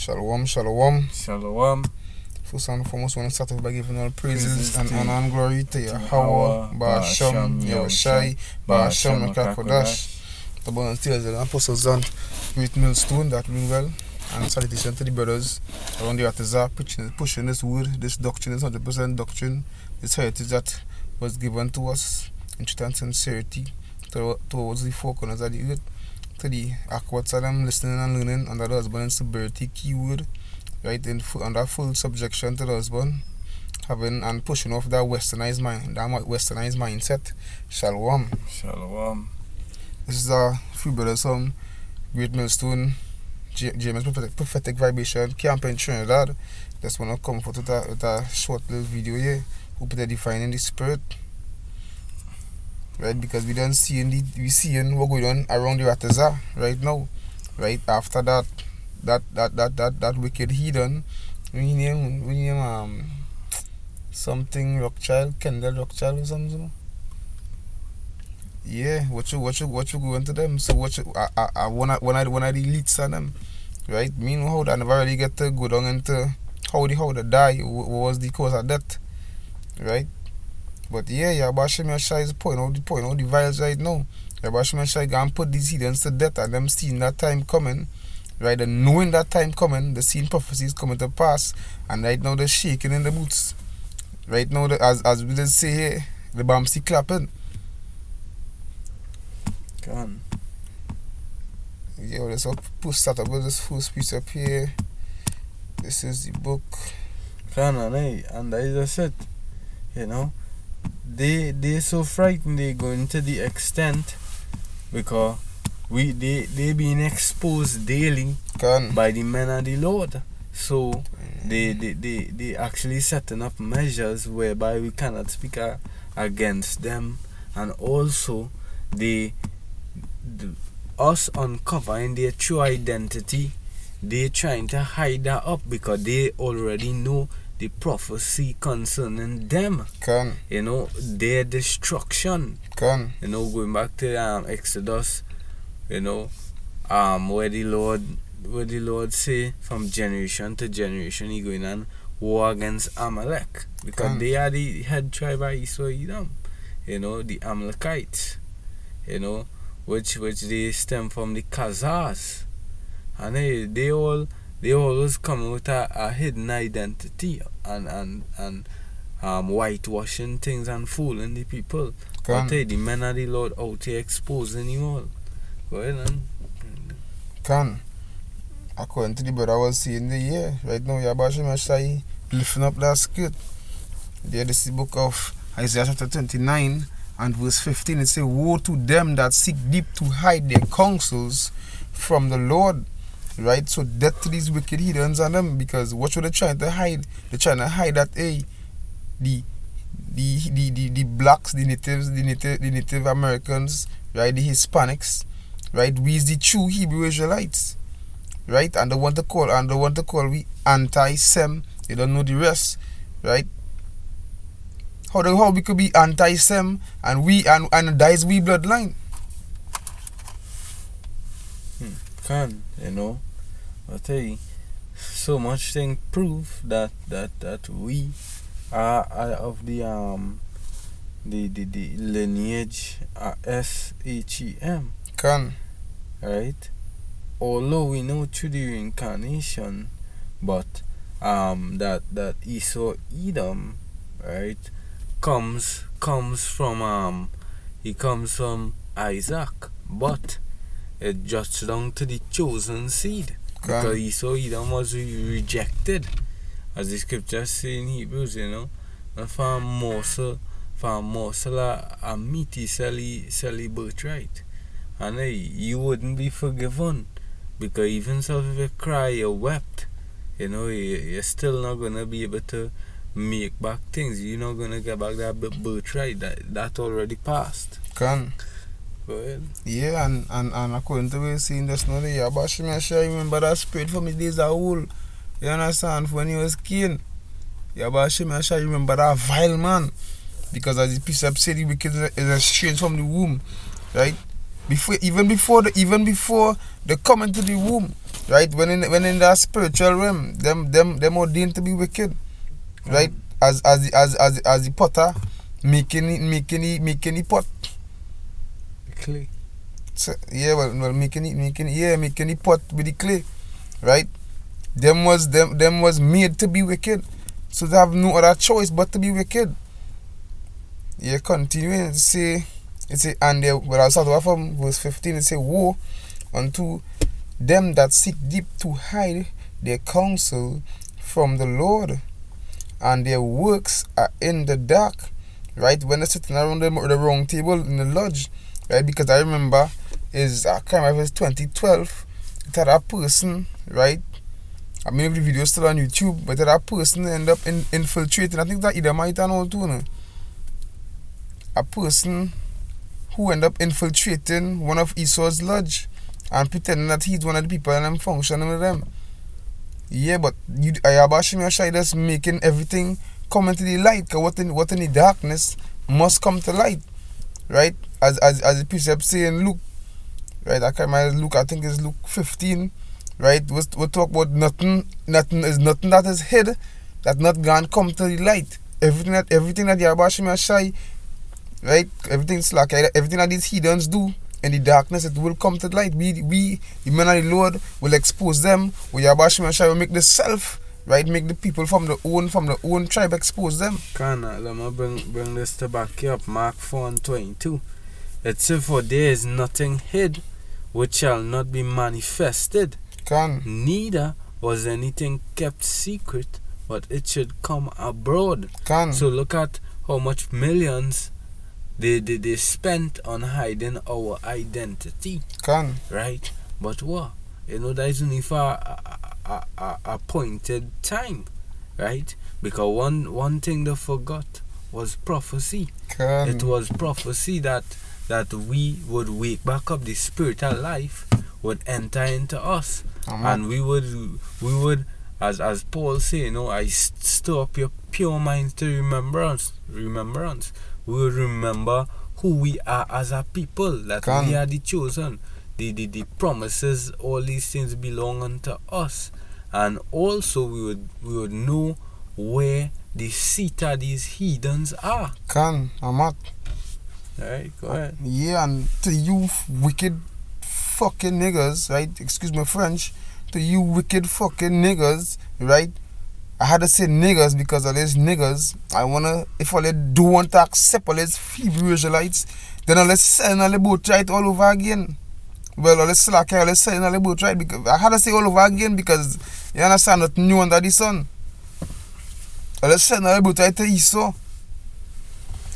Shalom, shalom. Shalom. First and foremost, I want to start off by giving all praises and to honor and glory to Yahweh, Yahweh, Ba'asham, Yahushai, Ba'asham, Mekakodash. The bonus tears the apostles on Great Millstone that doing well. And salutation to the brothers around the Atazah, pushing this word, this doctrine, is 100% doctrine, this heritage that was given to us in truth and sincerity towards the four corners of the earth. To the Aquats of them listening and learning under the husband and sobriety keyword, right, under full subjection to the husband, having and pushing off that westernized mindset. Shalom. Shalom. This is a few brothers from Great Millstone, James Prophetic Vibration Camp in Trinidad. Just want to come forth with a short little video here. Hope they're defining the spirit. Right, because we don't seeing what going on around the Ratazah right now. Right after that wicked heathen, we name something Rockchild, Kendall Rockchild or something. Yeah, what you going to them? So I one of the elites on them. Right? Meanwhile, I never really get to go down into how they die, what was the cause of death. Right? But yeah, Yabashim Yashai is point out the vials right now. Yabashim Yashai gonna put these heathens to death and them seeing that time coming, right? And knowing that time coming, the seeing prophecies coming to pass, and right now they're shaking in the boots. Right now, as we did say here, the bombs clapping. Gone. Yeah, let's start up with this first piece up here. This is the book. And that is just it. You know, they're so frightened they going to the extent because they being exposed daily by the men of the Lord. So they actually setting up measures whereby we cannot speak against them, and also us uncovering their true identity. They trying to hide that up because they already know the prophecy concerning them. You know, their destruction. You know, going back to Exodus, you know, where the Lord say from generation to generation he going on war against Amalek. Because they are the head tribe of Esau-Edom. You know, the Amalekites. You know, which they stem from the Khazars. And they always come with a hidden identity and whitewashing things and fooling the people. But the men of the Lord out here exposing you all. Go ahead, man. According to the brother I was saying the year, right now, Yabashim Yashai lifting up that skirt. There, this is the book of Isaiah chapter 29 and verse 15. It says, woe to them that seek deep to hide their counsels from the Lord. Right, so death to these wicked heathens on them, because what were they trying to hide? They're trying to hide that the blacks, the Native Americans, right, the Hispanics, right, we is the true Hebrew Israelites, right, and they want to call we anti-Sem. They don't know the rest, right? How we could be anti-Sem and that is we bloodline. You know, I tell you, so much thing prove that we are of the lineage SHEM. Right? Although we know through the reincarnation, but that Esau Edom, right, comes from he comes from Isaac, but it just down to the chosen seed. Because Esau Edom was rejected. As the scriptures say in Hebrews, you know. And for a morsel of meat he sell birthright. And you wouldn't be forgiven. Because even so if you cry or wept, you know, you're still not gonna be able to make back things. You're not gonna get back that birthright that already passed. Go ahead. Yeah, and according to what we're seeing just now, Yabashim Yashai remember that spirit from his days of old. You understand? When he was king. Yabashim Yashai remember that vile man. Because as the precept said, the wicked is estranged from the womb. Right? Even before they come into the womb, right? When in that spiritual realm, them ordained to be wicked, right? As the potter making the pot. Clay. So, yeah, well, making the pot with the clay, right? Them was made to be wicked, so they have no other choice but to be wicked. Yeah, continuing to say, and they, well, I'll start off from verse 15. It say, woe unto them that seek deep to hide their counsel from the Lord, and their works are in the dark. Right, when they're sitting around the round table in the lodge, right? Because I remember I can't remember if it's 2012, that a person, right? I mean, the video is still on YouTube, but that person end up infiltrating. I think that either might or too, no? A person who end up infiltrating one of Esau's lodge and pretending that he's one of the people and I'm functioning with them. Yeah, but Ayabashim Yashai just making everything come into the light. Cause what in the darkness must come to light, right? As the precept say in Luke, right? I can't remember Luke. I think it's Luke 15, right? We'll talk about nothing that is hid that not gone come to the light. Everything that Ayabashim Yashai, right? Everything's like everything that these heathens do in the darkness, it will come to light. We the men of the Lord will expose them. We Yabashim Yashai will make the self, right? Make the people from the own tribe expose them. Let me bring this to back up. Mark 4:22. It says, for there is nothing hid which shall not be manifested. Neither was anything kept secret, but it should come abroad. So look at how much millions they spent on hiding our identity. Right? But what? You know, that is only for a appointed time. Right? Because one thing they forgot was prophecy. It was prophecy that we would wake back up, the spiritual life would enter into us. And we would as Paul say, you know, I stir up your pure minds to remembrance. We will remember who we are as a people, that we are the chosen. The promises, all these things belong unto us. And also we would know where the seat of these heathens are. Alright, go ahead. Yeah, and to you wicked fucking niggas, right? Excuse my French. To you wicked fucking niggas, right? I had to say niggas because all these niggas, if all they do want to accept all these Hebrew Israelites, then all they selling all the boat right all over again. Well, all they slack here, all they selling all the boat right. Because I had to say all over again because you understand nothing new under the sun. All they selling all the boat right to Esau.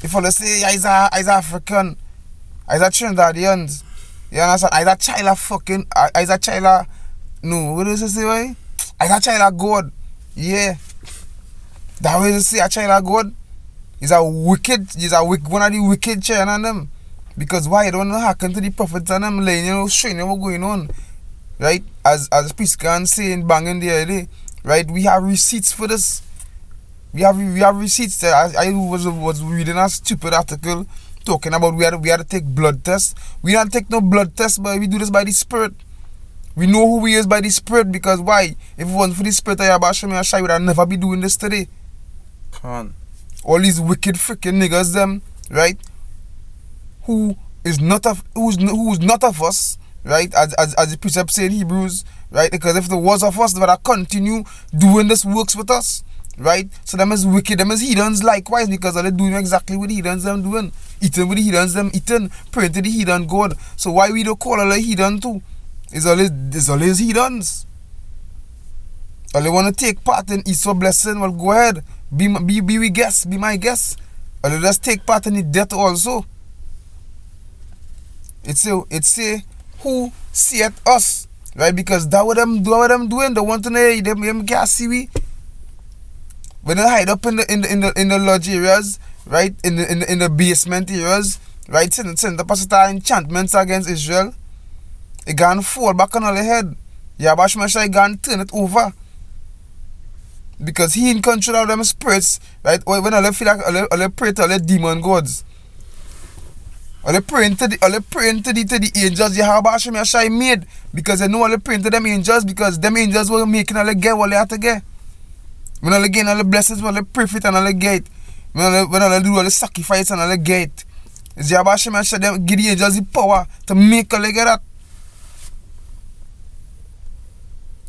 If all they say he's African, he's a Trinidadians, you understand? He's a child of fucking, he's a child of, no, what does it say, why? He's a child of God. Yeah, that way to say a child of God is one of the wicked children on them. Because why? You don't know how come to the prophets and them laying, you know, showing you what's going on. Right? As priest can say in banging the other day, right? We have receipts for this. We have receipts. I was reading a stupid article talking about we had to take blood tests. We don't take no blood tests, but we do this by the Spirit. We know who we is by the Spirit, because why? If it wasn't for the Spirit of Yabashim Yashai, we would never be doing this today. All these wicked freaking niggas them, right? Who's not of us, right? As the precept say in Hebrews, right? Because if there was of us, they would have continue doing this works with us, right? So them is wicked, them is heathens likewise, because they're doing exactly what the heathens them doing. Eating with the heathens them eating, praying to the heathen God. So why we don't call all the heathen too? It's always heathens. All they want to take part in Esau blessing, well, go ahead. Be we guest, be my guest. Or they just take part in the death also. It's say who seeth us, right? Because that what them doing. They want to know them can't see we. When they hide up in the lodge areas, right? In the basement areas, right? Send the pastor enchantments against Israel. It gonna fall back on all the head. Yabashim Yashai gonna turn it over. Because he in control of them spirits, right? When all they feel like all they pray to all the demon gods. Or they praying to the angels Yahweh Hashem Yashai made, because they know all they praying to them angels, because them angels were making all they get what they have to get. When all they gain all the blessings, when all they pray for it and all they get. When all they do all the sacrifice and all they get. It's Yahweh Hashem Yashai them give the angels the power to make all they get that.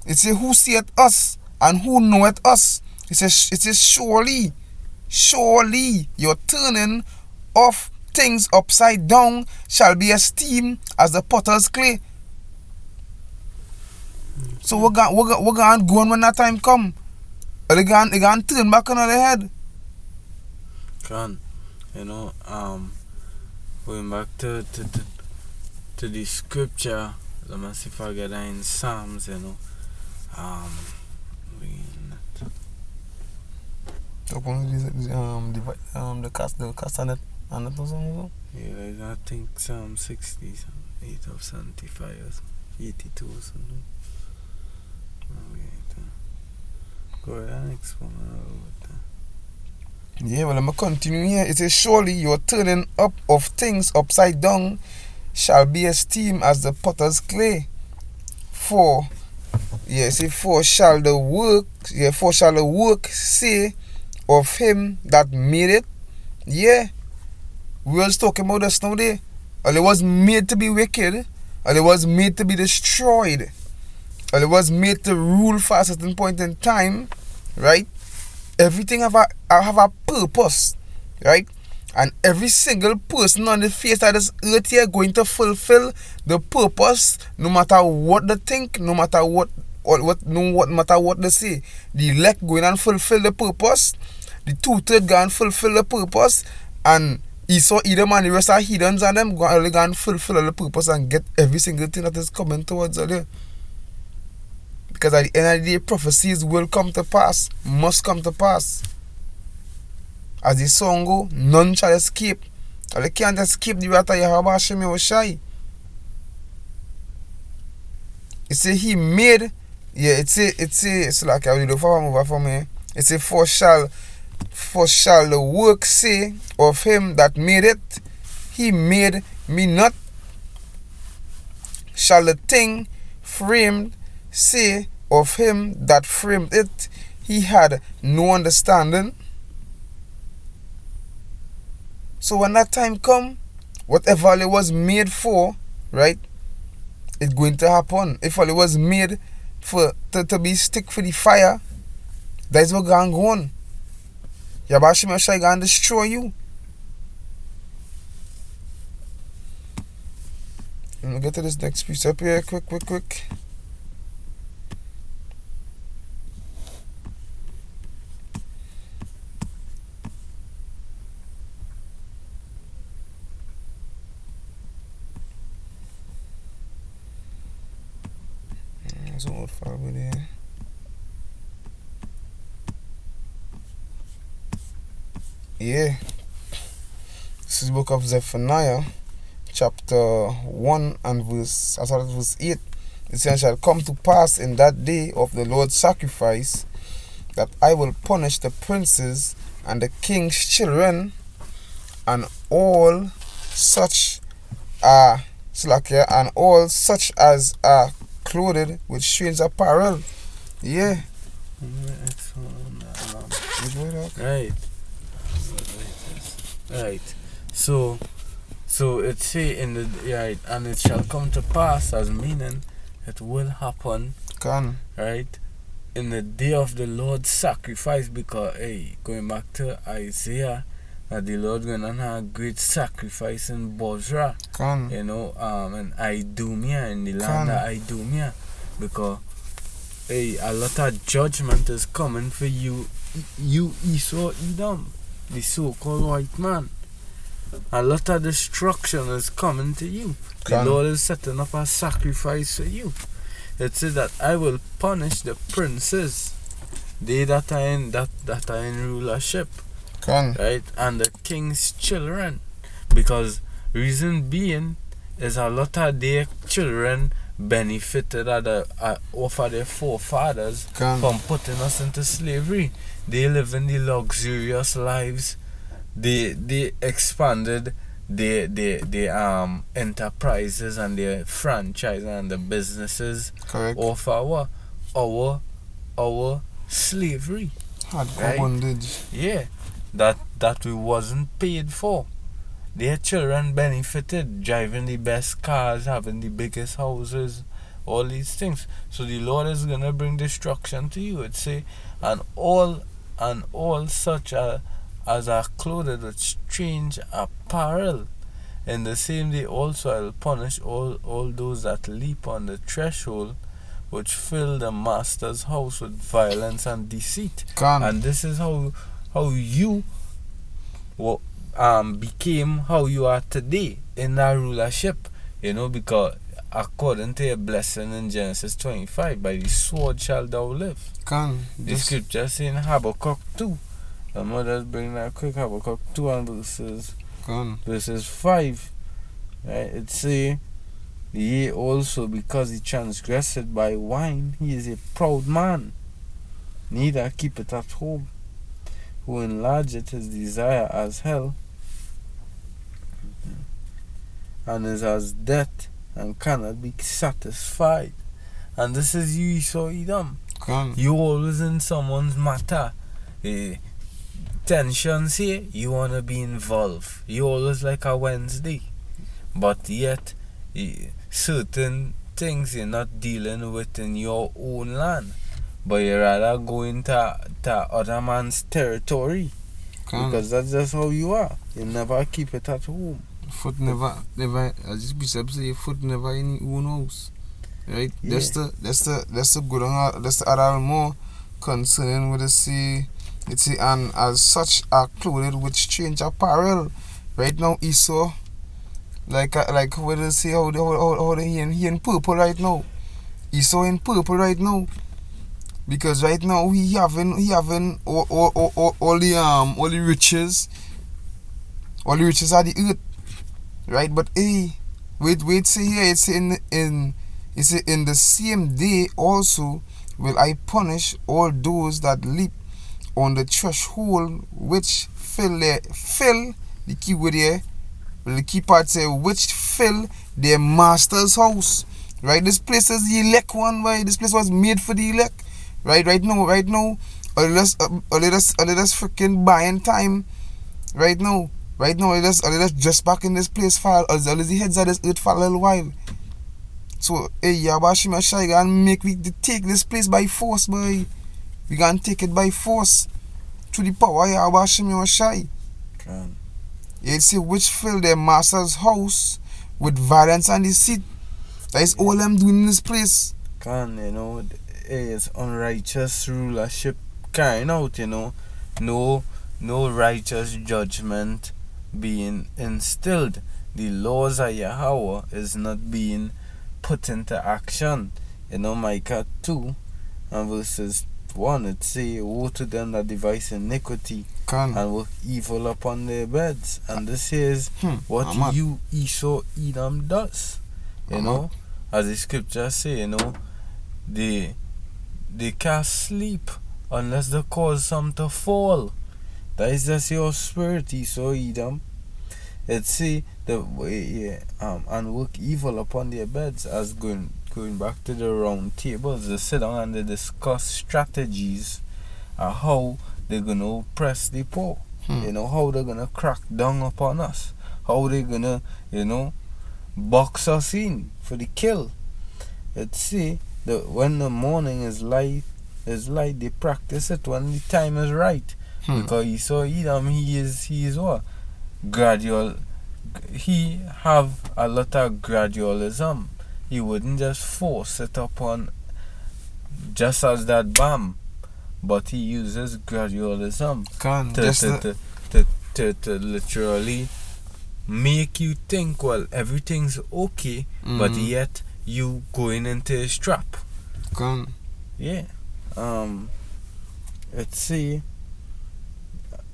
It says who seeth us and who knoweth us. It says surely your turning of things upside down shall be esteemed as the potter's clay. So we're going go on when that time come. They going turn back on their head. Can going back to the scripture. Let me see if I get that in Psalms. The castanet and that was yeah, I think Psalm 60, 8 of 75, 82 or something. Go ahead and explain that. Yeah, well, I'm going to continue here. It says, surely your turning up of things upside down shall be esteemed as the potter's clay. For shall the work say of him that made it. Yeah. We was talking about this now there. Or it was made to be wicked, or it was made to be destroyed, or it was made to rule for a certain point in time, right? Everything have a purpose, right? And every single person on the face of this earth here going to fulfill the purpose, no matter what they think, no matter what matter what they say. The elect going and fulfill the purpose, the two-thirds go and fulfill the purpose, and Esau, Edom, and the rest of heathens and them go and fulfill the purpose and get every single thing that is coming towards them. Because at the end of the day, prophecies will come to pass, must come to pass. As the song go, none shall escape. Or they can't escape the wrath of Yahweh Hashem Yahushai. It say he made, it's like I will do for me. It say for shall the work say of him that made it, he made me not. Shall the thing framed say of him that framed it, he had no understanding. So when that time come, whatever it was made for, right, it's going to happen. If all it was made for to be stick for the fire, that's what going to go on. Yahweh Hashem Yashai going to destroy you. Let me get to this next piece up here, quick. There's an old file over there. Yeah. This is the book of Zephaniah, chapter 1 and verse 8. It says, shall come to pass in that day of the Lord's sacrifice that I will punish the princes and the king's children and all such and all such as are clothed with strange apparel. Yeah. Right. So it say in the right, and it shall come to pass, as meaning it will happen. Right, in the day of the Lord's sacrifice, because going back to Isaiah, that the Lord gonna have great sacrifice in Bozrah, and Idumea, in the land of Idumea, because a lot of judgment is coming for you Esau Edom, the so-called white man. A lot of destruction is coming to you. The Lord is setting up a sacrifice for you. It says that I will punish the princes, they that are in rulership, right, and the king's children, because reason being is a lot of their children benefited off of their forefathers from putting us into slavery. They live in the luxurious lives. They expanded the enterprises and their franchise and the businesses Correct. of our slavery. Hardcore Right? bondage. Yeah. That we wasn't paid for. Their children benefited, driving the best cars, having the biggest houses, all these things. So the Lord is gonna bring destruction to you. It say, and all such as are clothed with strange apparel. In the same day also I will punish all those that leap on the threshold, which fill the master's house with violence and deceit. And this is how you became how you are today in that rulership, because according to your blessing in Genesis 25, by the sword shall thou live. The scripture saying Habakkuk 2. The mother's bring that quick. Habakkuk 2 and verses 5. Right? It say, yea also because he transgressed by wine, he is a proud man, neither keep it at home, who enlargeth his desire as hell, and is as death, and cannot be satisfied. And this is you, Esau Edom. You always in someone's matter. Tensions here, you want to be involved. You always like a Wednesday. But yet, certain things you're not dealing with in your own land. But you rather go into other man's territory. Because that's just how you are. You never keep it at home. Foot never, as this bishop say, foot never in your own house. Right? Yeah. That's the good one. That's the other more concerning with the say, it's and as such are clothed with strange apparel. Right now Esau, like what they say, how he in purple right now. Esau in purple right now. Because right now he having all the riches. All the riches are the earth. Right? But wait see here, it's in the same day also will I punish all those that leap on the threshold, which fill the key word here. The key part say which fill their master's house. Right? This place is the elect one, right? This place was made for the elect. Right now, or let us freaking buying time. Right now, let us just back in this place for or let the heads of this earth for a little while. So, Yabashim Ashai gonna make we take this place by force, boy. We gonna take it by force through the power of Yabashim Ashai. It say which fill their master's house with violence and deceit. That is all I'm doing in this place. It's unrighteous rulership carrying out, no righteous judgment being instilled. The laws of Yahweh is not being put into action. Micah 2 and verses 1, it say, woe to them that devise iniquity and work evil upon their beds. And this is what you Esau Edom does. As the scripture say, they can't sleep unless they cause some to fall. That is just your spirit, Esau Edom. It say and work evil upon their beds, as going back to the round tables, they sit down and they discuss strategies and how they're gonna oppress the poor. How they're gonna crack down upon us, how they're gonna, box us in for the kill. It say that when the morning is light, they practice it when the time is right. Because Esau Edom, he is what? Gradual. He have a lot of gradualism. He wouldn't just force it upon just as that bam, but he uses gradualism to literally make you think, well, everything's okay, but yet you going into his trap. Yeah. Let's see.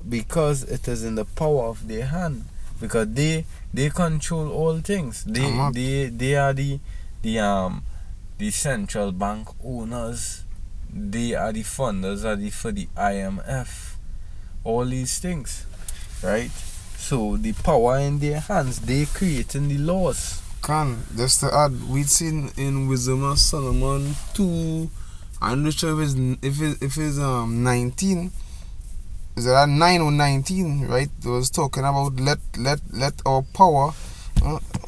Because it is in the power of their hand. Because they control all things. They are the central bank owners. They are the funders for the IMF. All these things. Right? So the power in their hands, they creating the laws. Just to add, we've seen in Wisdom of Solomon 2, I'm not sure if it's 19, is that 9 or 19, right? It was talking about let our power.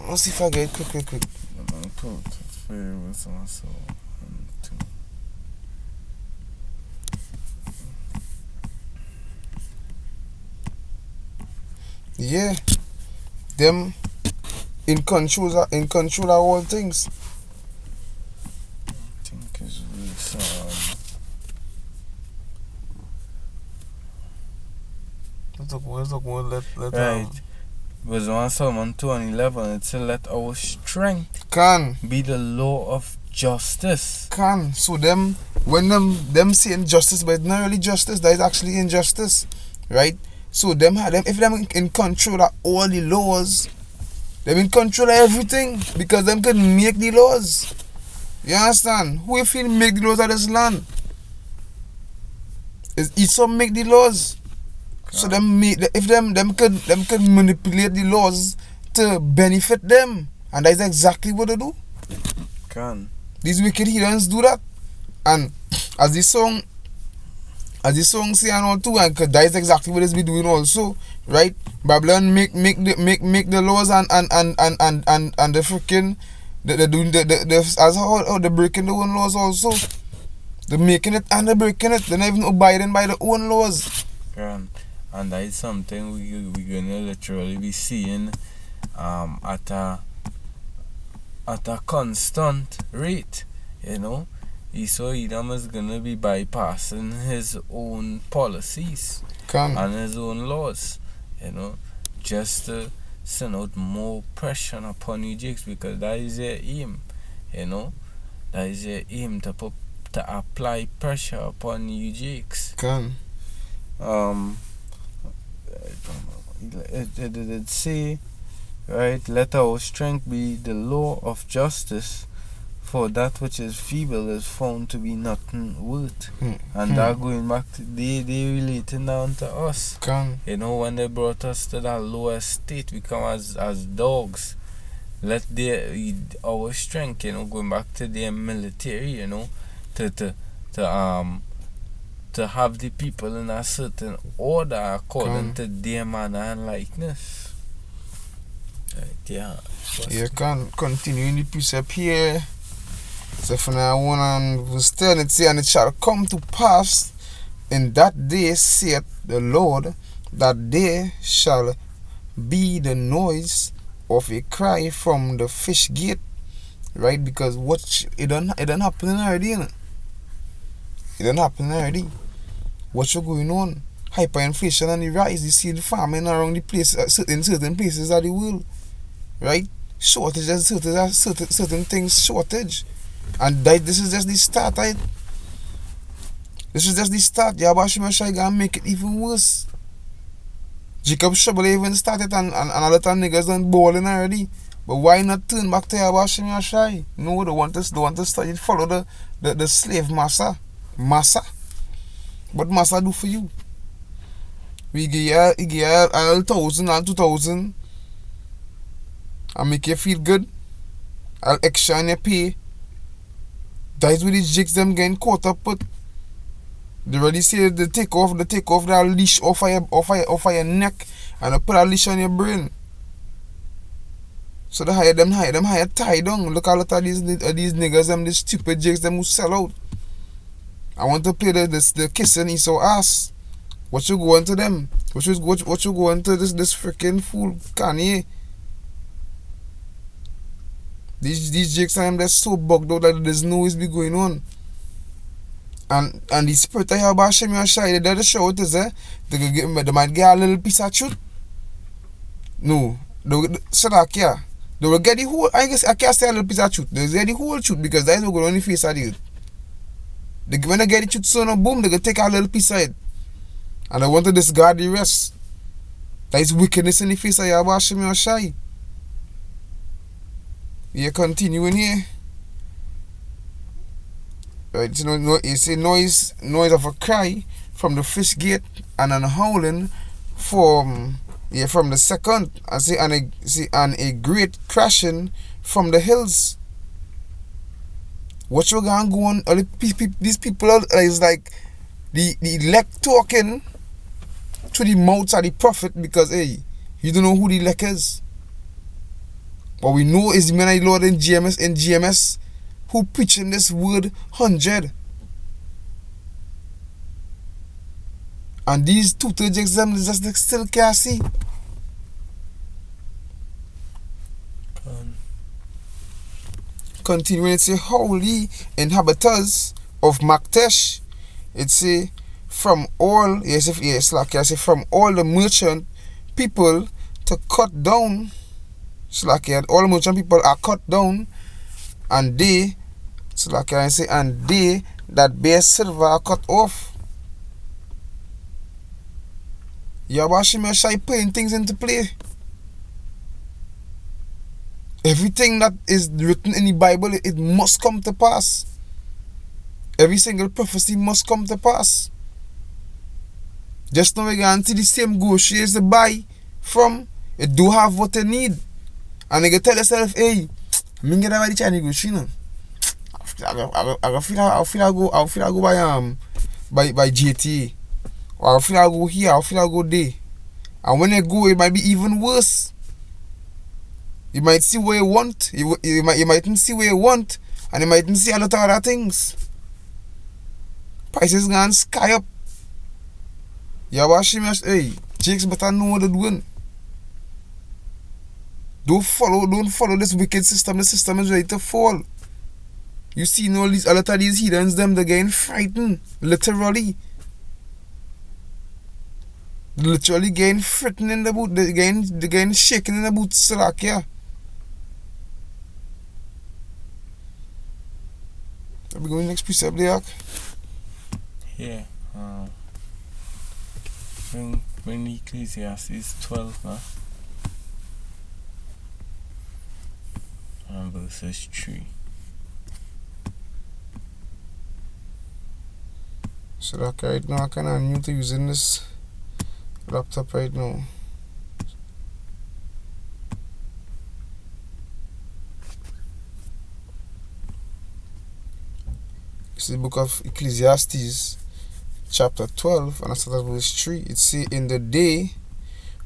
Let's see if I get quick. Yeah, them in control of all things. I think it's verse, Let's look more. right. Verse 1 Solomon 2 and 11, it says, let our strength be the law of justice. So them, when them saying justice, but it's not really justice, that is actually injustice, right? So if them in control of all the laws, them in control of everything, because them can make the laws. You understand? Who if he make the laws of this land? Is Esau make the laws? So if them could manipulate the laws to benefit them, and that's exactly what they do. These wicked heathens do that, and as the song say and all too, and that is exactly what it's be doing also, right? Babylon make the laws and the freaking they're doing the as how they're breaking their own laws also. They're making it and they're breaking it. They're not even abiding by their own laws. And that is something we're gonna literally be seeing at a constant rate, you know. Esau Edom is gonna be bypassing his own policies and his own laws, you know, just to send out more pressure upon you Jakes, because that is their aim, you know. That is their aim, to apply pressure upon you Jakes. It say, right, let our strength be the law of justice, for that which is feeble is found to be nothing worth. And that going back to they relating down to us. You know, when they brought us to that lower state, we come as dogs. Let our strength, you know, going back to their military, you know, to have the people in a certain order according to their manner and likeness. Right, yeah. You can continue in the precept here. So for now 1 and verse 10, it says, and it shall come to pass in that day, saith the Lord, that there shall be the noise of a cry from the fish gate. Right? Because it done happen already, innit? It done happen already. What's going on? Hyperinflation and the rise. You see the farming around the place, certain places of the world, right? Shortages, certain things shortage, and this is just the start, right? This is just the start. Yabashimashai gonna make it even worse. Jacob Trouble even started, and a lot of niggas done balling already. But why not turn back to Yabashimashai? No, they want to study, follow the slave master. What master do for you? We give you 1,000 and 2,000 and make you feel good. I'll extra on your pay. That is where these jigs them getting caught up with. They already say they take off that leash off of your neck and they put a leash on your brain. So they hire them tie down. Look at a lot of these niggas, them these stupid jigs them who sell out. I want to play the kissing Esau ass. What you going to them? What you going to this freaking fool Kanye? These jigs are they're so bugged out that there's no ways be going on. And the spirit of Hashem Yashai, they show it is they might get a little piece of truth. No, Sadakia. They will get the whole. I guess I can't say a little piece of truth. They get the whole truth because that is what going on the face of the earth. When they get the truth, so no boom, they gonna take a little piece of it, and they want to discard the rest. That is wickedness in the face of Yahweh Hashem Yashai. We continuing here. Right, you know, it's a noise of a cry from the fish gate and an howling from Yeah, from the second, I say, and a great crashing from the hills. What you gonna go on? All these people is like the elect talking to the mouths of the prophet because hey, you don't know who the elect is. But we know is the man of the Lord in GMS who preaching this word 100. And these 2/3 exams just still can't see. Continuing, it say, holy inhabitants of Maktesh. It say, from all, from all the merchant people to cut down. All the merchant people are cut down, and they, and they that bear silver are cut off. Yabashim Shai putting things into play. Everything that is written in the Bible, it must come to pass. Every single prophecy must come to pass. Just now we can see the same groceries to buy from. It do have what you need. And you can tell yourself, hey, I'm going to buy the Chinese grocery now. I feel I go by GTA. Or I feel I go here, I feel I go there. And when you go, it might be even worse. You might see what you want. You mightn't see what you want. And you mightn't see a lot of other things. Prices gone sky up. Yeah, hey, Jakes better know what they're doing. Don't follow this wicked system. The system is ready to fall. You see a lot of these heathens, they're getting frightened. Literally. Literally getting frightened in the boot. They're getting shaken in the boots. Yeah. Are we going next precept there? Yeah. Bring Ecclesiastes 12 now. And verses 3. So like right now I kinda new to using this laptop right now. It's the book of Ecclesiastes chapter 12 and I start at verse 3. It says, in the day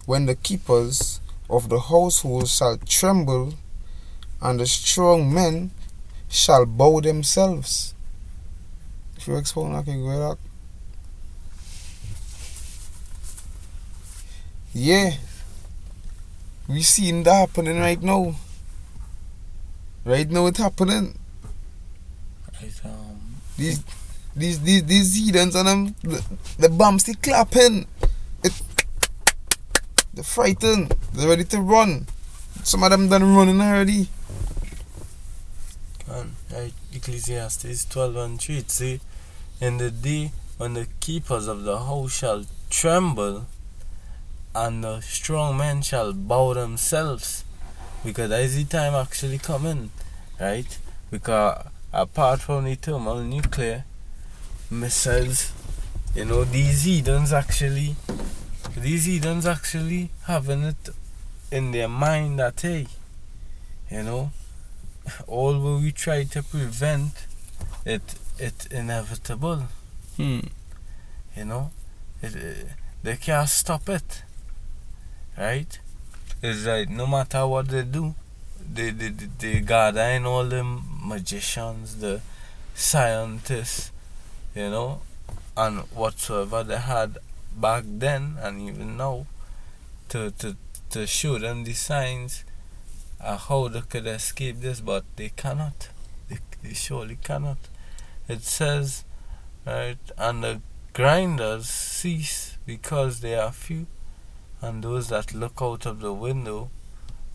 when the keepers of the household shall tremble and the strong men shall bow themselves. If you explain, I can go with that. Yeah, we seeing that happening right now. Right now it's happening. These heathens and them, the bombs they clapping. They're frightened. They're ready to run. Some of them done running already. Ecclesiastes 12 and 3, it say, in the day when the keepers of the house shall tremble and the strong men shall bow themselves, because that is the time actually coming, right? Because apart from the thermal nuclear missiles, these heathens actually having it in their mind that hey, all what we try to prevent it's inevitable. They can't stop it, right? It's like no matter what they do, they gather in all the magicians, the scientists, and whatsoever they had back then and even now to show them the signs how they could escape this, but they cannot. They surely cannot. It says, right, and the grinders cease because they are few, and those that look out of the window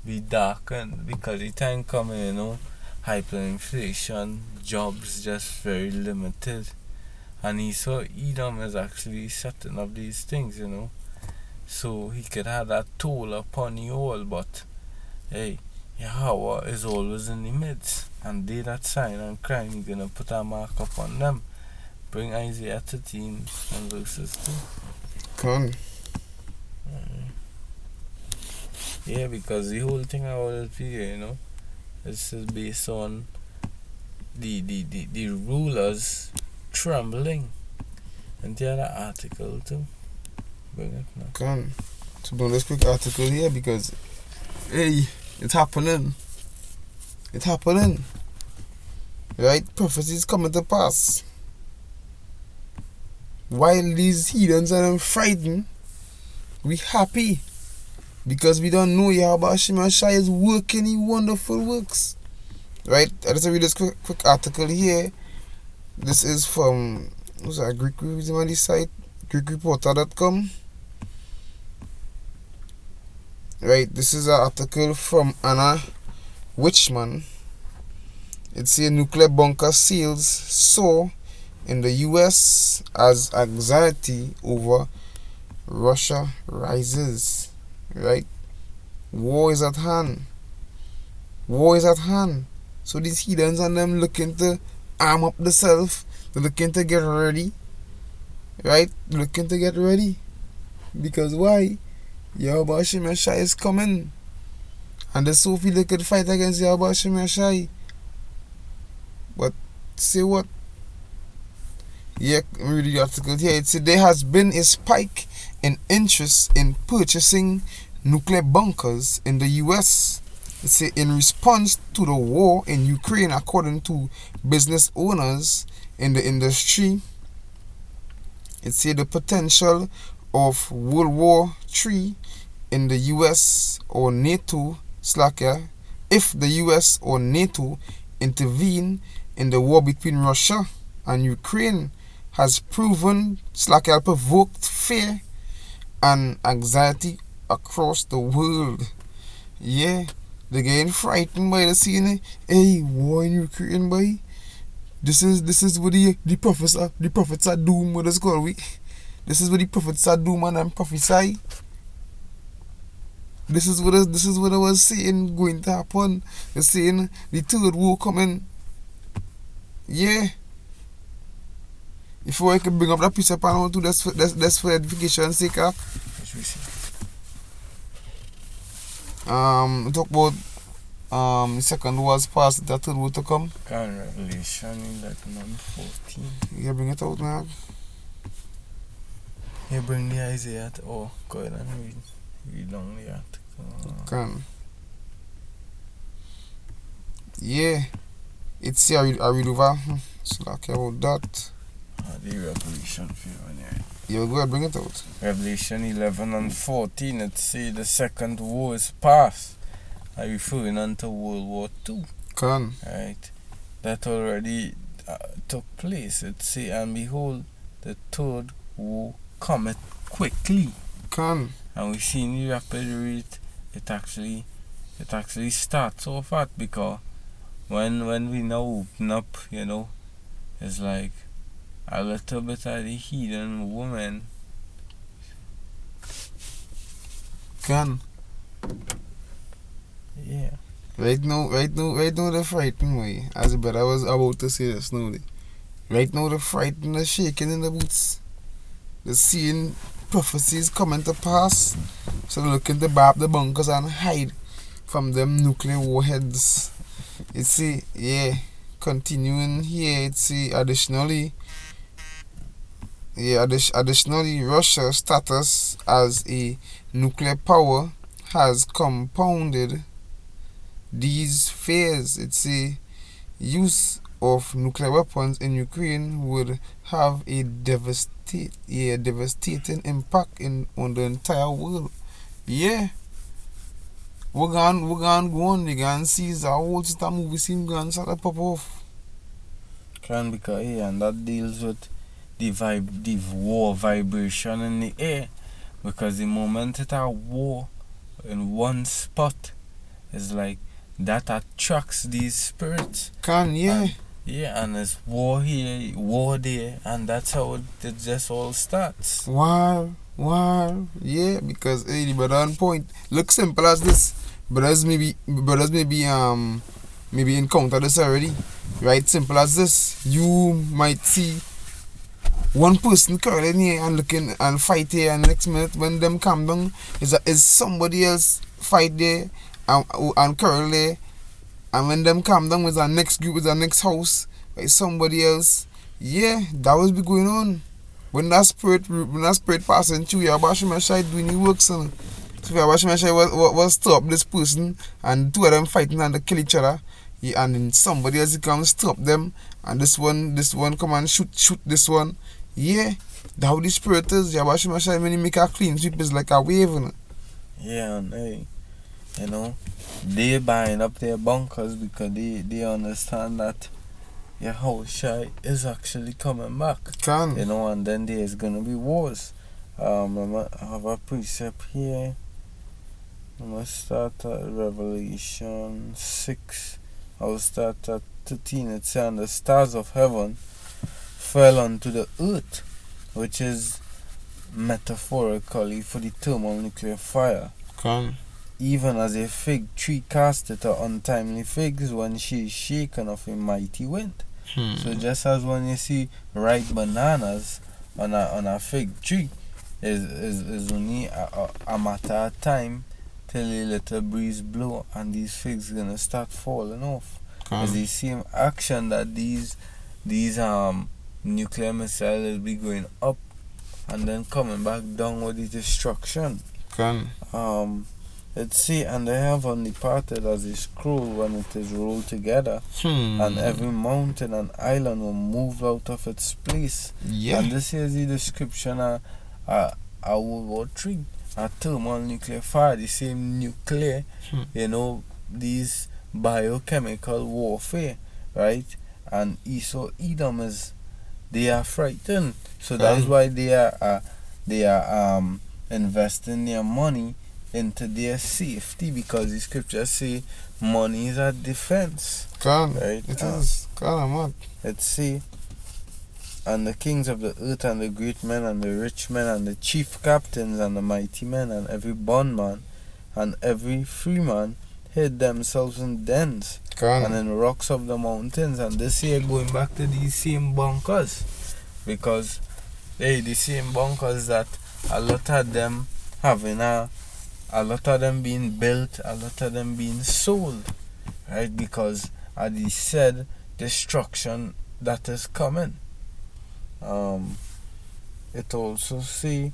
be darkened, because the time coming, hyperinflation, jobs just very limited, and he saw Edom is actually setting up these things, so he could have that toll upon you all, but hey, Yahweh is always in the midst, and they that sign and crime, he's gonna put a mark upon them. Bring Isaiah 13 and verses 2. Come on. Yeah, because the whole thing about it here, this is based on the rulers trembling. And the other article too. Bring it now. Can. So bring this quick article here because, hey, it's happening. It's happening. Right? Prophecies coming to pass. While these heathens are frightened, we happy. Because we don't know Yahweh Shai is working in wonderful works. Right? I just read this quick article here. This is from Greek reviews on the site, GreekReporter.com. Right, this is an article from Anna Wichman. It's a nuclear bunker seals soar in the US as anxiety over Russia rises. Right? War is at hand. War is at hand. So these heathens and them looking to arm up themselves. They're looking to get ready. Right? Looking to get ready. Because why? Yahweh Shai is coming. And the Sophie they could fight against Yahweh Shai. But say what? Yeah, read the article here. It said there has been a spike in interest in purchasing nuclear bunkers in the US. It said in response to the war in Ukraine, according to business owners in the industry. It said the potential of World War III in the US or NATO if the US or NATO intervene in the war between Russia and Ukraine has proven provoked fear and anxiety across the world. Yeah, they're getting frightened by the scene. Hey, war in Ukraine, boy. This is what the prophets are doom. What is called we. This is what the prophets are doom and prophesy. This is what I was saying going to happen. They're saying the third war coming. Yeah. If I can bring up that piece of panel too, that's for edification's sake. We talk about the second war's past, the third war to come. Revelation 11:14. You bring it out now. You bring the Isaiah. Oh, go ahead and read down the article. Can. Yeah. It's I read over. So like about that. The Revelation for You go ahead, bring it out. Revelation 11:14. It say the second war is past. I'm referring unto World War II. Can. Right. That already took place. It say, and behold, the third war cometh quickly. Can. And we see in the rapid rate it actually starts off at, because when we now open up, it's like a little bit of the heathen woman. Can. Yeah. Right now the frightened way. As but I was about to say this now. Right now the frightened are shaking in the boots. They're seeing prophecies coming to pass. So they're looking to bar up the bunkers and hide from them nuclear warheads. It's continuing here, it's additionally Russia's status as a nuclear power has compounded these fears. It's a use of nuclear weapons in Ukraine would have a devastating impact on the entire world. Yeah. We're going to go on. We're going to see the whole system movie scene going to pop off. Because and that deals with the war vibration in the air. Because the moment it a war in one spot, it's like that attracts these spirits. And there's war here, war there, and that's how it just all starts. Wow, yeah, because the brother on point. Look simple as this. Brothers maybe encounter this already. Right? Simple as this. You might see one person curling here and looking and fight here, and next minute when them calm down, is somebody else fight there and curl there, and when them calm down, is our next group, is our next house, is somebody else. Yeah, that was be going on. When that spirit passing through, Yahweh Shai doing the works, and so Yahweh Shai was stop this person, and two of them fighting and they kill each other. Yeah, and then somebody else come stop them, and this one come and shoot this one. Yeah, that's how the spirit is. Yahweh Shai, when he make a clean sweep, is like a wave. Yeah, and hey, you know, they buying up their bunkers because they understand that Yahushua is actually coming back. You know, and then there's gonna be wars. I have a precept here. I'm gonna start at Revelation 6. I'll start at 13. It says, "And the stars of heaven fell onto the earth," which is metaphorically for the thermonuclear fire. Even as a fig tree casteth her untimely figs when she is shaken of a mighty wind. So just as when you see ripe bananas on a fig tree, is only a matter of time till a little breeze blow and these figs gonna start falling off. It's the same action that these nuclear missiles be going up and then coming back down with the destruction. Let's see, and the heaven departed as a scroll when it is rolled together, and every mountain and island will move out of its place. And this is the description of World War III, a thermonuclear fire, the same nuclear, you know, these biochemical warfare, right? And Esau Edom they are frightened, so that's why they are investing their money into their safety, because the scriptures say money is a defense. Right? It is. Let's see. And the kings of the earth, and the great men, and the rich men, and the chief captains, and the mighty men, and every bondman, and every freeman hid themselves in dens and in rocks of the mountains. And this year going back to these same bunkers, because the same bunkers that a lot of them having a lot of them being built, a lot of them being sold, right? Because of the said destruction that is coming. It also say,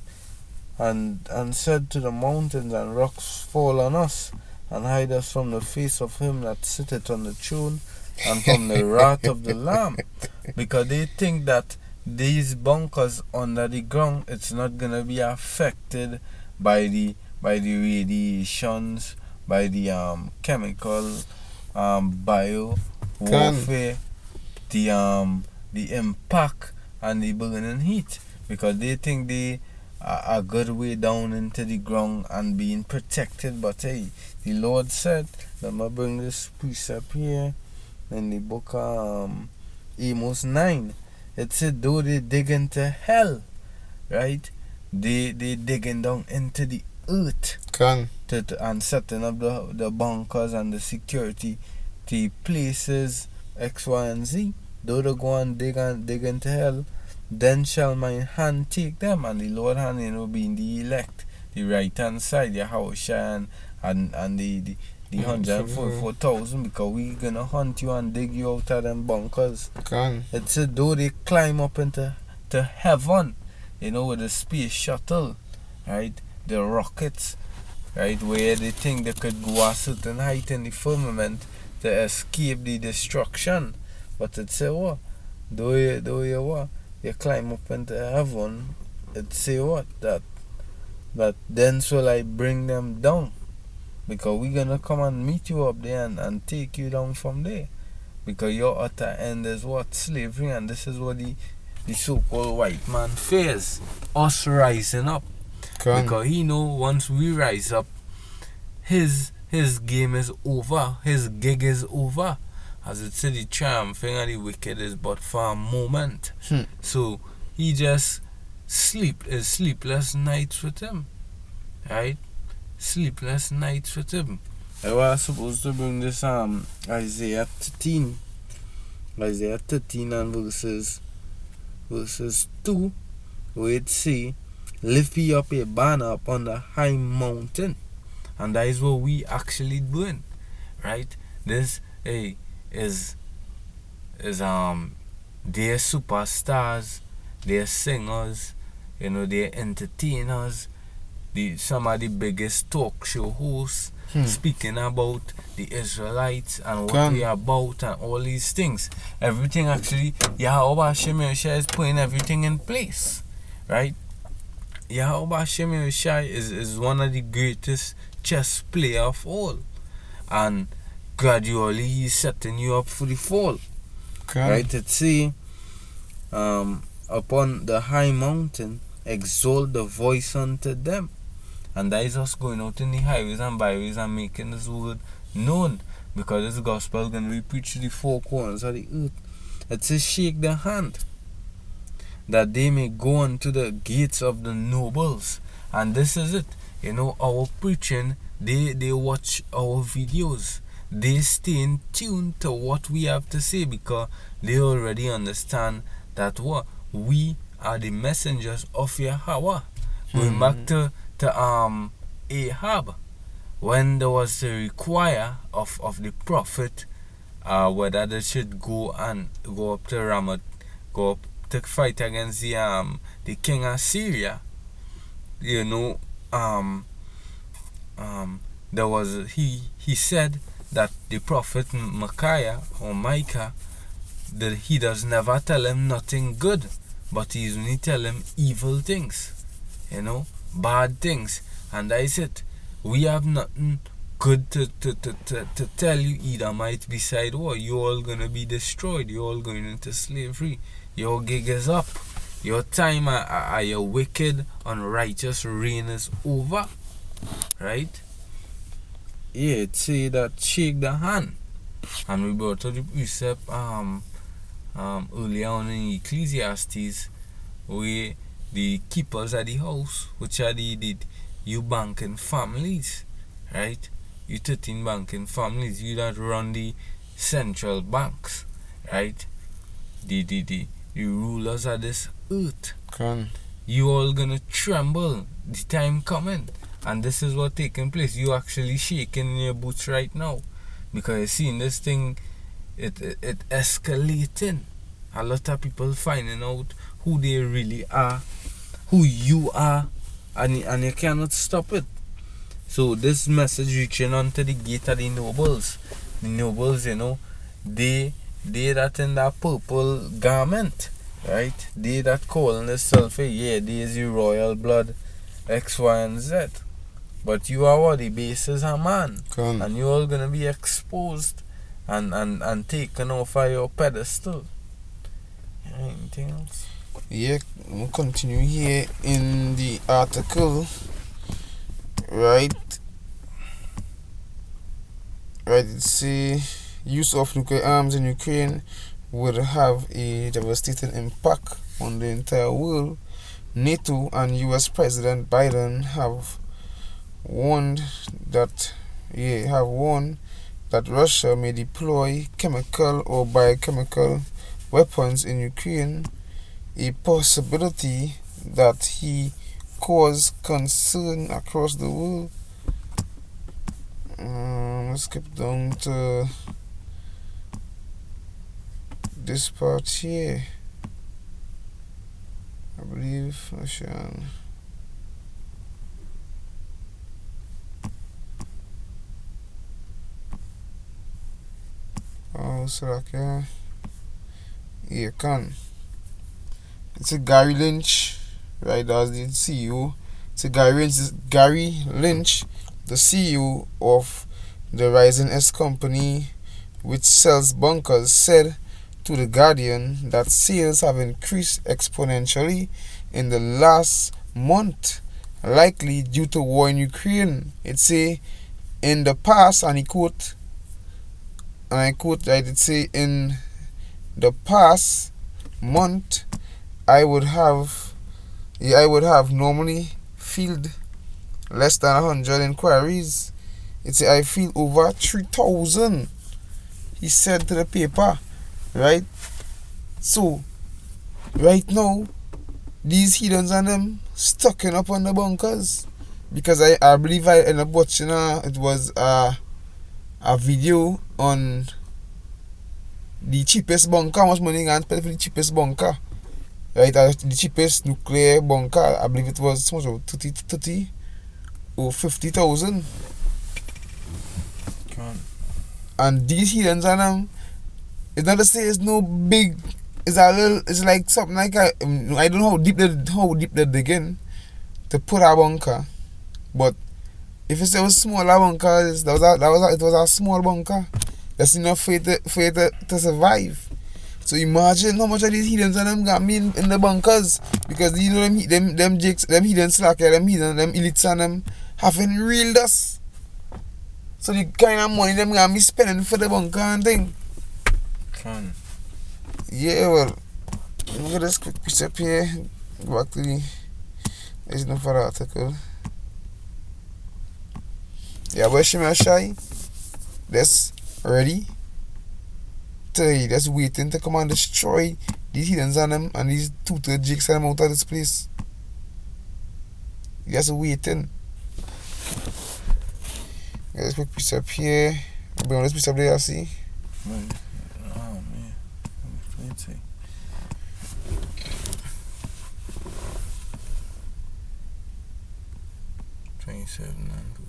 and said to the mountains and rocks, fall on us, and hide us from the face of him that sitteth on the throne, and from the wrath of the Lamb. Because they think that these bunkers under the ground, it's not gonna be affected by the radiations, by the chemical bio warfare, the impact and the burning heat, because they think they are a good way down into the ground and being protected. But hey, the Lord said, let me bring this precept here in the book Amos 9. It said, though they dig into hell, right, they digging down into the earth and setting up the bunkers and the security, the places X, Y, and Z. Though they go and dig into hell, then shall my hand take them, and the Lord hand will be in the elect, the right hand side, Yahushua and the 144,000, because we gonna hunt you and dig you out of them bunkers. It said, though they climb up into heaven, you know, with the space shuttle, right, the rockets, right, where they think they could go a certain height in the firmament to escape the destruction. But it say what? Though you climb up into heaven, it say what? That then shall I bring them down, because we're gonna come and meet you up there and take you down from there, because your utter end is what? Slavery. And this is what the so-called white man fears, us rising up. Because he know once we rise up, his game is over, his gig is over. As it said, the triumphing of the wicked is but for a moment. So he just sleepless nights with him, right? Sleepless nights with him. I was supposed to bring this Isaiah 13 and verses verses 2, where it say, lift ye up a banner upon the high mountain. And that is what we actually doing, right? This is they're superstars, they're singers, they're entertainers, some of the biggest talk show hosts speaking about the Israelites and what we are about and all these things. Everything actually, Yahweh Hashem Yahushua is putting everything in place, right? Yahweh Hashem Yahushua is one of the greatest chess player of all, and gradually he's setting you up for the fall. Right? It say, upon the high mountain, exalt the voice unto them. And that is us going out in the highways and byways and making this word known, because this gospel is going to be preached to the four corners of the earth. It says, shake the hand, that they may go unto the gates of the nobles. And this is it. Our preaching, they watch our videos. They stay in tune to what we have to say, because they already understand that what we are the messengers of Yahweh. Going back to Ahab, when there was the require of the prophet, whether they should go up to Ramoth, go up to fight against the king of Syria. There was he said that the prophet Micaiah or Micah, that he does never tell him nothing good, but he's only tell him evil things, bad things. And that is it. We have nothing good to tell you, Edomite, beside war. You're all gonna be destroyed. You're all going into slavery. Your gig is up. Your time your wicked, unrighteous reign is over. Right? Yeah, it say that shake the hand. And we brought to the precept earlier on in Ecclesiastes, where the keepers of the house, which are you banking families, right? You 13 banking families, you that run the central banks, right? The rulers of this earth. You all gonna tremble. The time coming. And this is what taking place. You actually shaking in your boots right now, because you seeing this thing, it escalating. A lot of people finding out who they really are, who you are, and you cannot stop it. So this message reaching onto the gate of the nobles. The nobles, they that in that purple garment, right? They that calling themselves, they is your royal blood, X, Y, and Z. But you are what? The base is a man. And you all gonna be exposed and taken off of your pedestal. Anything else? Yeah, we'll continue here in the article. Right, it says use of nuclear arms in Ukraine would have a devastating impact on the entire world. NATO and US President Biden have warned that Russia may deploy chemical or biochemical weapons in Ukraine, a possibility that he cause concern across the world. Let's skip down to this part here. I believe I shall. It's a Gary Lynch, right? That's the CEO. It's a Gary Lynch, the CEO of the Rising S company, which sells bunkers, said to The Guardian that sales have increased exponentially in the last month, likely due to war in Ukraine. It say in the past, and I quote, right? It say in the past month, I would have normally filled less than 100 inquiries. It's I feel over 3,000. He said to the paper, right? So right now, these heathens and them stucking up on the bunkers. Because I believe I ended up watching it was a video on the cheapest bunker, how much money you can spend for the cheapest bunker. Right, the cheapest nuclear bunker, I believe it was so much, 30 or 50,000. And these heathens and them, it's not to say it's no big, it's a little, it's like something like I don't know how deep they dig in to put a bunker. But if it's a smaller bunker, it was a small bunker. That's enough for it to survive. So imagine how much of these heathens and them got me in the bunkers. Because you know them jakes, them heathen slacker, them elites and them having real dust. So the kind of money them got me spending for the bunker and thing. Yeah, well, look at this quick piece up here. Go back to the original for the article. Yeah, but Shimmer Shy, that's ready. That's waiting to come and destroy these heathens and them and these two-third jigs and them out of this place. That's waiting. Let's quick piece up here. Bring on this piece up there, see? Man. Oh man. Let's see.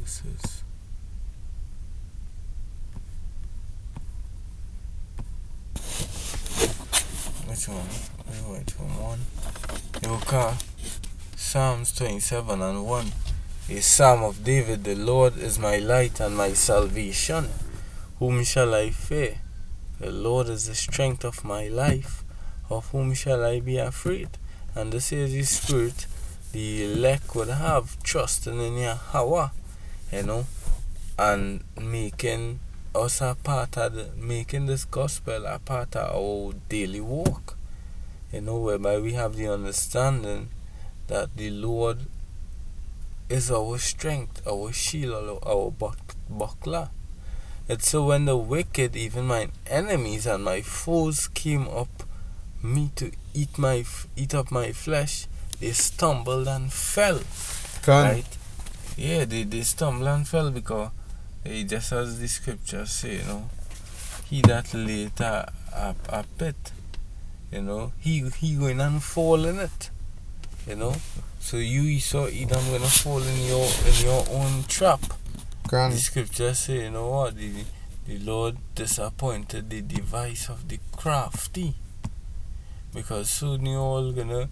verses. Which one? Which one? Okay. Psalms 27 and 1. A psalm of David. The Lord is my light and my salvation. Whom shall I fear? The Lord is the strength of my life. Of whom shall I be afraid? And this is the spirit the elect would have trusting in Yahweh, and making us a part of making this gospel a part of our daily walk, whereby we have the understanding that the Lord is our strength, our shield, our buckler. It's so when the wicked, even my enemies and my foes, came up me to eat up my flesh, they stumbled and fell. Right? Yeah, they stumbled and fell because just as the scriptures say, he that laid a pit, he going and fall in it. So you saw Edom gonna fall in your own trap. The scriptures say, what? The Lord disappointed the device of the crafty. Because soon you're all gonna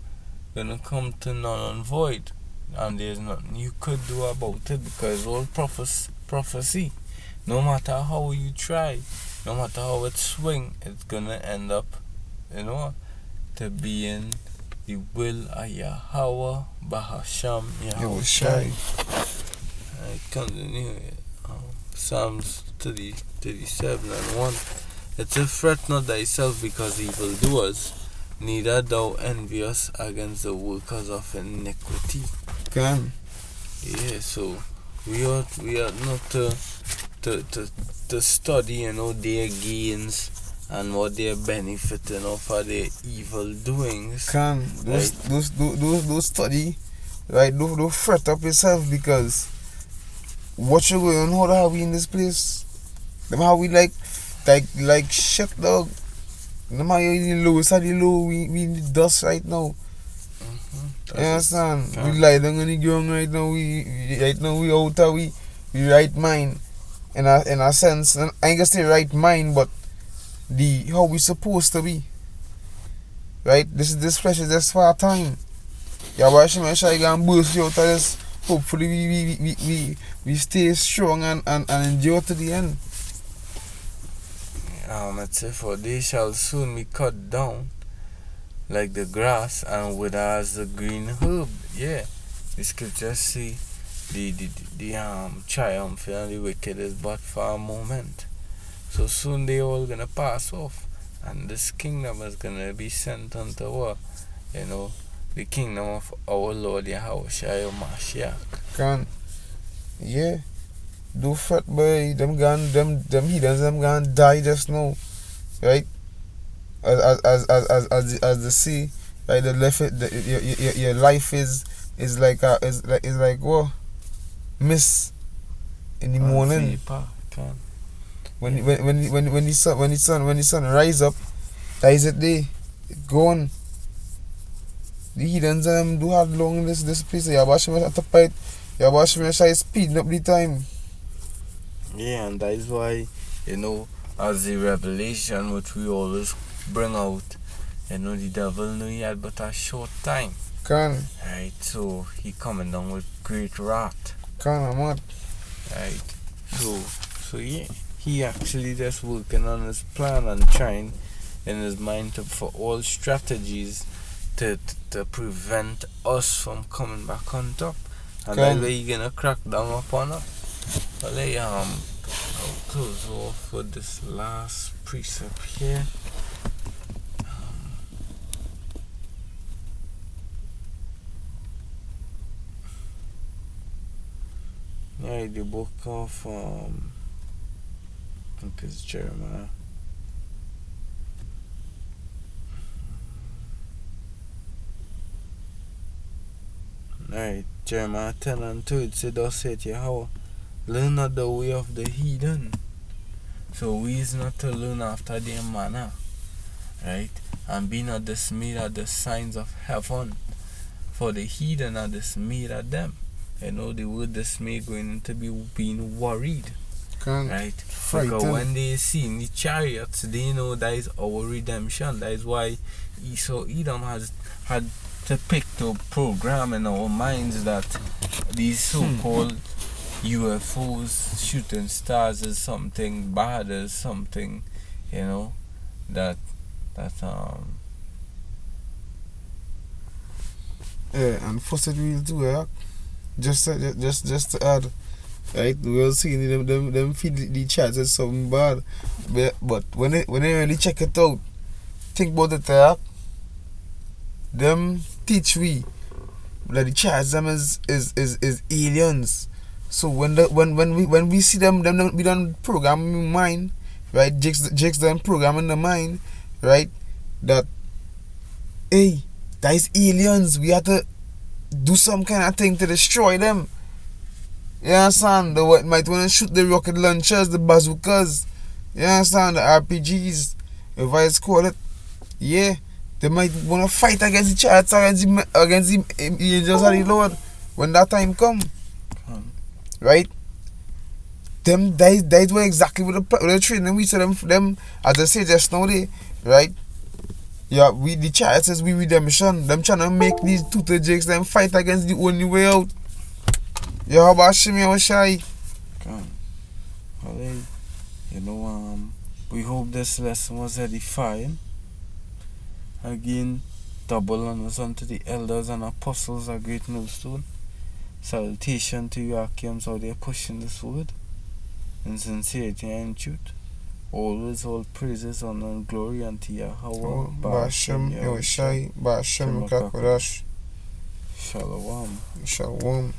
come to null and void, and there's nothing you could do about it, because all prophecy, no matter how you try, no matter how it swing, it's gonna end up, to be in the will of Yahweh Bahasham Yahushai. I continue. Psalms 37 and 1. It says, fret not thyself because evildoers, neither thou envious against the workers of iniquity. Yeah, so we ought not to study, their gains and what they're benefiting of for their evil doings. Those study, right? Don't fret up yourself, because what you going on, how are we in this place? Them how we like shit, dog. No matter the lowest of the low, we in the dust right now. You understand? We lie down on the ground right now. We out of we right mind. In a sense, and I ain't gonna say right mind, but how we supposed to be. Right? This flesh is just for a time. Yeah, but I'm sure I can burst you out of this. Hopefully we stay strong and endure to the end. It says, for they shall soon be cut down like the grass and wither as the green herb. Yeah, the scriptures say the triumph and the wicked is but for a moment. So soon they all gonna pass off, and this kingdom is gonna be sent unto what? The kingdom of our Lord Yahweh Mashiach. Yeah. Do fret, boy. Them heathens, them gonna die just now, right? As the sea right? Your life is like what miss in the morning. When the sun rise up, that is it day. It gone. The heathens do hard long in this place. You watch me at the fight. You watch me try speeding up the time. Yeah, and that is why, as the revelation which we always bring out, the devil knew he had but a short time. Right, so he coming down with great wrath. I'm not. Right, so yeah, he actually just working on his plan and trying in his mind for all strategies to prevent us from coming back on top. And that's why he gonna crack down upon us. But I'll close off with this last precept here. The book of I think it's Jeremiah. Alright, Jeremiah 10:2, it said, "Thus saith Yahweh, learn not the way of the heathen." So we is not to learn after their manner, right? And be not dismayed at the signs of heaven, for the heathen are dismayed at them. The word dismay going to be being worried, right? Because when they see the chariots, they know that is our redemption. That is why Edom had to pick to program in our minds that these so-called UFOs, shooting stars is something bad, is something, that yeah, and first it will do, just to add, right? We'll see them feed the chats as something bad, but when they really check it out, think about it, them teach we that the chats them is aliens. So when we see them we don't program in mind, right? Jakes them program in the mind, right? That hey, that is aliens. We have to do some kind of thing to destroy them. You understand? They might want to shoot the rocket launchers, the bazookas. You understand? The RPGs, if I call it. Yeah, they might want to fight against the chariots, against the angels of the Lord when that time come. Right? That were exactly what the training we said them as I say just now, right? Yeah, the chariots is we redemption. Them trying to make these two jakes them fight against the only way out. Yeah, how about Shimmy or Shy? We hope this lesson was edifying. Again, double honors unto the elders and apostles of Great Millstone. Salutation to you Akiams out there pushing this word in sincerity and truth. Always all praises, honor and glory unto Yahweh. Ba'ashem Yahushai, Ba'ashem Mekakodash. Shalom. Shalom.